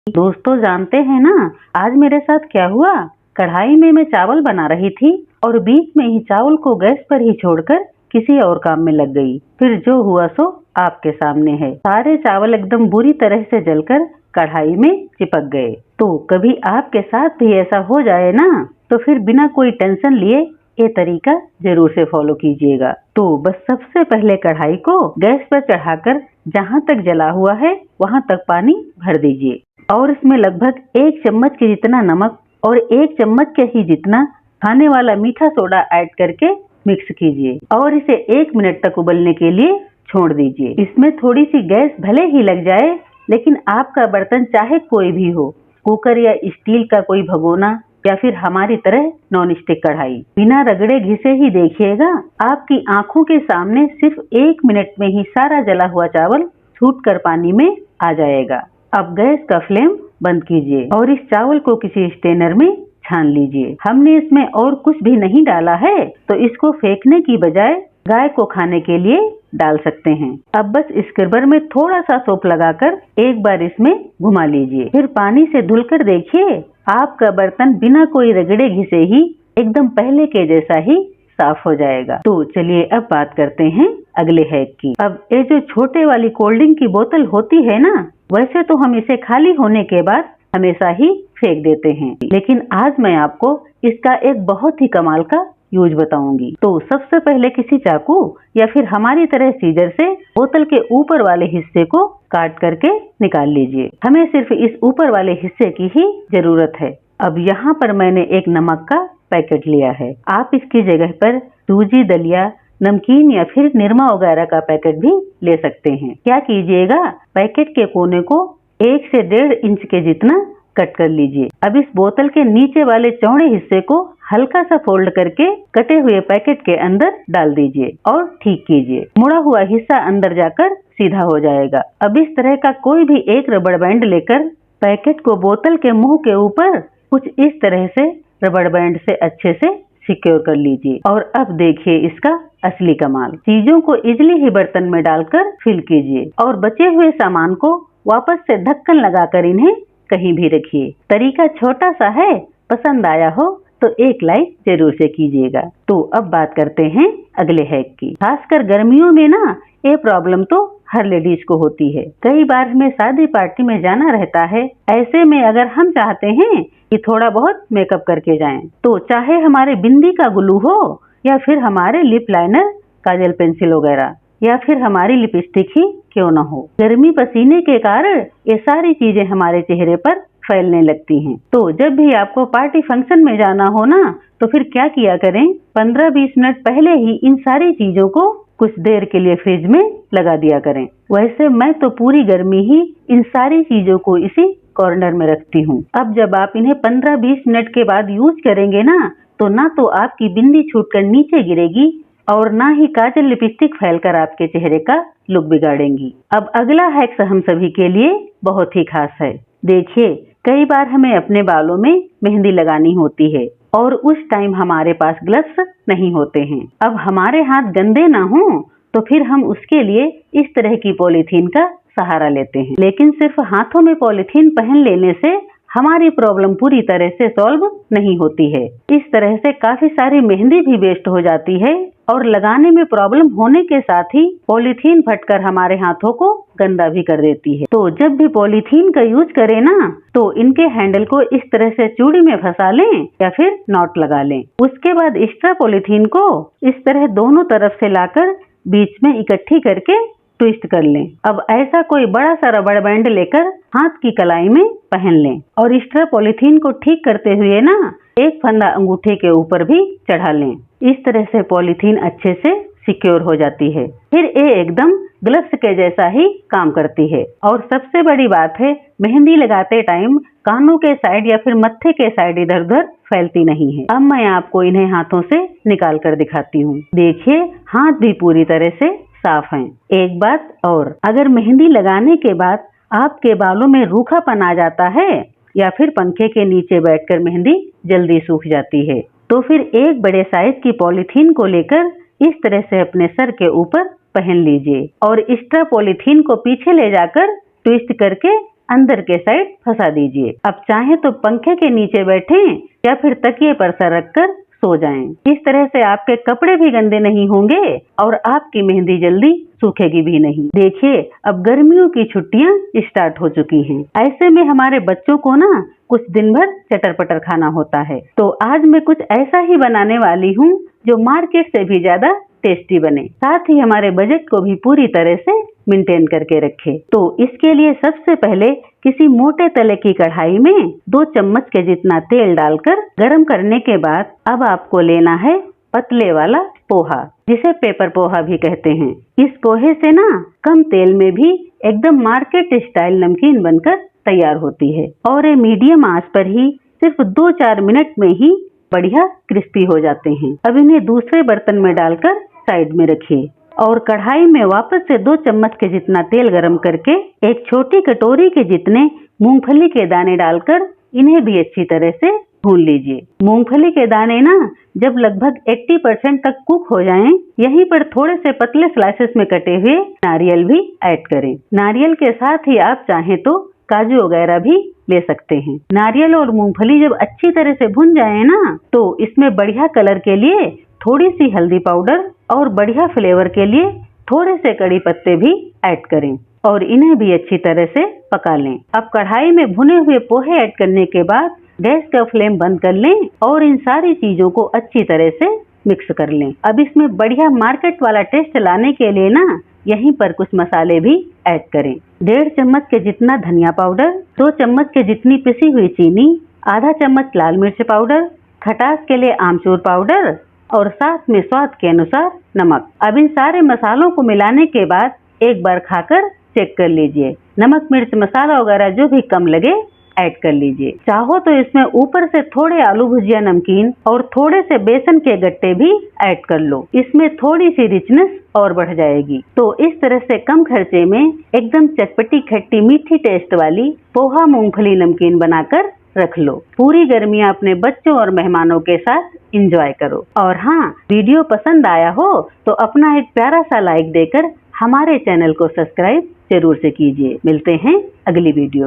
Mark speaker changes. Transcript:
Speaker 1: दोस्तों जानते हैं ना, आज मेरे साथ क्या हुआ। कढ़ाई में मैं चावल बना रही थी और बीच में ही चावल को गैस पर ही छोड़कर किसी और काम में लग गई। फिर जो हुआ सो आपके सामने है। सारे चावल एकदम बुरी तरह से जलकर कढ़ाई में चिपक गए। तो कभी आपके साथ भी ऐसा हो जाए ना, तो फिर बिना कोई टेंशन लिए ये तरीका जरूर से फॉलो कीजिएगा। तो बस सबसे पहले कढ़ाई को गैस पर चढ़ाकर जहाँ तक जला हुआ है वहाँ तक पानी भर दीजिए और इसमें लगभग 1 चम्मच के जितना नमक और 1 चम्मच के ही जितना खाने वाला मीठा सोडा ऐड करके मिक्स कीजिए और इसे 1 मिनट तक उबलने के लिए छोड़ दीजिए। इसमें थोड़ी सी गैस भले ही लग जाए, लेकिन आपका बर्तन चाहे कोई भी हो, कुकर या स्टील का कोई भगोना या फिर हमारी तरह नॉन स्टिक कढ़ाई, बिना रगड़े घिसे ही देखिएगा आपकी आंखों के सामने सिर्फ 1 मिनट में ही सारा जला हुआ चावल छूटकर पानी में आ जाएगा। अब गैस का फ्लेम बंद कीजिए और इस चावल को किसी स्ट्रेनर में छान लीजिए। हमने इसमें और कुछ भी नहीं डाला है, तो इसको फेंकने की बजाय गाय को खाने के लिए डाल सकते हैं। अब बस स्क्रबर में थोड़ा सा सोप लगाकर एक बार इसमें घुमा लीजिए, फिर पानी से धुलकर देखिए आपका बर्तन बिना कोई रगड़े घिसे ही एकदम पहले के जैसा ही साफ हो जाएगा। तो चलिए अब बात करते हैं अगले हैक की। अब ये जो छोटे वाली कोल्ड ड्रिंक की बोतल होती है ना, वैसे तो हम इसे खाली होने के बाद हमेशा ही फेंक देते हैं, लेकिन आज मैं आपको इसका एक बहुत ही कमाल का यूज बताऊंगी। तो सबसे पहले किसी चाकू या फिर हमारी तरह सीजर से बोतल के ऊपर वाले हिस्से को काट करके निकाल लीजिए। हमें सिर्फ इस ऊपर वाले हिस्से की ही जरूरत है। अब यहाँ पर मैंने एक नमक का पैकेट लिया है। आप इसकी जगह पर सूजी, दलिया, नमकीन या फिर निरमा वगैरह का पैकेट भी ले सकते हैं। क्या कीजिएगा, पैकेट के कोने को 1 से 1.5 इंच के जितना कट कर लीजिए। अब इस बोतल के नीचे वाले चौड़े हिस्से को हल्का सा फोल्ड करके कटे हुए पैकेट के अंदर डाल दीजिए और ठीक कीजिए। मुड़ा हुआ हिस्सा अंदर जाकर सीधा हो जाएगा। अब इस तरह का कोई भी एक रबड़ बैंड लेकर पैकेट को बोतल के मुंह के ऊपर कुछ इस तरह से रबड़ बैंड से अच्छे से सिक्योर कर लीजिए। और अब देखिए इसका असली कमाल। चीजों को इजली ही बर्तन में डालकर फिल कीजिए और बचे हुए सामान को वापस से ढक्कन लगाकर इन्हें कहीं भी रखिए। तरीका छोटा सा है, पसंद आया हो तो एक लाइक जरूर से कीजिएगा। तो अब बात करते हैं अगले हैक की। खासकर गर्मियों में ना ये प्रॉब्लम तो हर लेडीज को होती है। कई बार हमें शादी पार्टी में जाना रहता है। ऐसे में अगर हम चाहते हैं कि थोड़ा बहुत मेकअप करके जाएं, तो चाहे हमारे बिंदी का ग्लू हो या फिर हमारे लिप लाइनर, काजल, पेंसिल वगैरह, या फिर हमारी लिपस्टिक ही क्यों न हो, गर्मी पसीने के कारण ये सारी चीजें हमारे चेहरे पर फैलने लगती हैं। तो जब भी आपको पार्टी फंक्शन में जाना हो ना, तो फिर क्या किया करें, 15-20 मिनट पहले ही इन सारी चीजों को कुछ देर के लिए फ्रिज में लगा दिया करें। वैसे मैं तो पूरी गर्मी ही इन सारी चीजों को इसी कॉर्नर में रखती हूँ। अब जब आप इन्हें 15-20 मिनट के बाद यूज करेंगे ना तो आपकी बिंदी छूटकर नीचे गिरेगी और ना ही काजल, लिपस्टिक फैलकर आपके चेहरे का लुक बिगाड़ेंगी। अब अगला हैक्स हम सभी के लिए बहुत ही खास है। देखिए, कई बार हमें अपने बालों में मेहंदी लगानी होती है और उस टाइम हमारे पास ग्लव्स नहीं होते हैं। अब हमारे हाथ गंदे ना हो तो फिर हम उसके लिए इस तरह की पॉलीथीन का सहारा लेते हैं। लेकिन सिर्फ हाथों में पॉलीथीन पहन लेने से हमारी प्रॉब्लम पूरी तरह से सॉल्व नहीं होती है। इस तरह से काफी सारी मेहंदी भी वेस्ट हो जाती है और लगाने में प्रॉब्लम होने के साथ ही पॉलीथीन फटकर हमारे हाथों को गंदा भी कर देती है। तो जब भी पॉलीथीन का यूज करें ना, तो इनके हैंडल को इस तरह से चूड़ी में फंसा लें या फिर नॉट लगा लें। उसके बाद एक्स्ट्रा पॉलीथीन को इस तरह दोनों तरफ से लाकर बीच में इकट्ठी करके ट्विस्ट कर लें। अब ऐसा कोई बड़ा सा रबड़ बैंड लेकर हाथ की कलाई में पहन लें और एक्स्ट्रा पॉलीथीन को ठीक करते हुए ना एक फंदा अंगूठे के ऊपर भी चढ़ा लें। इस तरह से पॉलीथीन अच्छे से सिक्योर हो जाती है। फिर ये एकदम ग्लव्स के जैसा ही काम करती है। और सबसे बड़ी बात है, मेहंदी लगाते टाइम कानों के साइड या फिर मत्थे के साइड इधर उधर फैलती नहीं है। अब मैं आपको इन्हें हाथों से निकाल कर दिखाती हूँ। देखिए, हाथ भी पूरी तरह से साफ हैं। एक बात और, अगर मेहंदी लगाने के बाद आपके बालों में रूखापन आ जाता है या फिर पंखे के नीचे बैठकर मेहंदी जल्दी सूख जाती है, तो फिर एक बड़े साइज की पॉलीथीन को लेकर इस तरह से अपने सर के ऊपर पहन लीजिए और एक्स्ट्रा पॉलीथीन को पीछे ले जाकर ट्विस्ट करके अंदर के साइड फंसा दीजिए। अब चाहे तो पंखे के नीचे बैठें या फिर तकिए पर सर रखकर सो जाएं। इस तरह से आपके कपड़े भी गंदे नहीं होंगे और आपकी मेहंदी जल्दी सूखेगी भी नहीं। देखिए, अब गर्मियों की छुट्टियां स्टार्ट हो चुकी हैं। ऐसे में हमारे बच्चों को ना कुछ दिन भर चटर पटर खाना होता है, तो आज मैं कुछ ऐसा ही बनाने वाली हूँ जो मार्केट से भी ज्यादा टेस्टी बने, साथ ही हमारे बजट को भी पूरी तरह से मेंटेन करके रखे। तो इसके लिए सबसे पहले किसी मोटे तले की कढ़ाई में 2 चम्मच के जितना तेल डालकर गरम करने के बाद अब आपको लेना है पतले वाला पोहा, जिसे पेपर पोहा भी कहते हैं। इस पोहे से ना कम तेल में भी एकदम मार्केट स्टाइल नमकीन बनकर तैयार होती है और ये मीडियम आंच पर ही सिर्फ 2-4 मिनट में ही बढ़िया क्रिस्पी हो जाते हैं। अब इन्हें दूसरे बर्तन में डालकर साइड में रखिए और कढ़ाई में वापस से 2 चम्मच के जितना तेल गरम करके एक छोटी कटोरी के जितने मूंगफली के दाने डालकर इन्हें भी अच्छी तरह से भून लीजिए। मूंगफली के दाने ना जब लगभग 80% तक कुक हो जाएं, यहीं पर थोड़े से पतले स्लाइसेस में कटे हुए नारियल भी ऐड करें। नारियल के साथ ही आप चाहें तो काजू वगैरह भी ले सकते हैं। नारियल और मूंगफली जब अच्छी तरह से भुन जाए ना, तो इसमें बढ़िया कलर के लिए थोड़ी सी हल्दी पाउडर और बढ़िया फ्लेवर के लिए थोड़े से कड़ी पत्ते भी ऐड करें और इन्हें भी अच्छी तरह से पका लें। अब कढ़ाई में भुने हुए पोहे ऐड करने के बाद गैस का फ्लेम बंद कर लें और इन सारी चीजों को अच्छी तरह से मिक्स कर लें। अब इसमें बढ़िया मार्केट वाला टेस्ट लाने के लिए ना यहीं पर कुछ मसाले भी ऐड करें। 1.5 चम्मच के जितना धनिया पाउडर, 2 चम्मच के जितनी पिसी हुई चीनी, आधा चम्मच लाल मिर्च पाउडर, खटास के लिए आमचूर पाउडर और साथ में स्वाद के अनुसार नमक। अब इन सारे मसालों को मिलाने के बाद एक बार खाकर चेक कर लीजिए। नमक मिर्च मसाला वगैरह जो भी कम लगे ऐड कर लीजिए। चाहो तो इसमें ऊपर से थोड़े आलू भुजिया नमकीन और थोड़े से बेसन के गट्टे भी ऐड कर लो, इसमें थोड़ी सी रिचनेस और बढ़ जाएगी। तो इस तरह से कम खर्चे में एकदम चटपटी खट्टी मीठी टेस्ट वाली पोहा मूंगफली नमकीन बनाकर रख लो। पूरी गर्मियां अपने बच्चों और मेहमानों के साथ एंजॉय करो। और हाँ, वीडियो पसंद आया हो तो अपना एक प्यारा सा लाइक देकर हमारे चैनल को सब्सक्राइब जरूर से कीजिए। मिलते हैं अगली वीडियो में।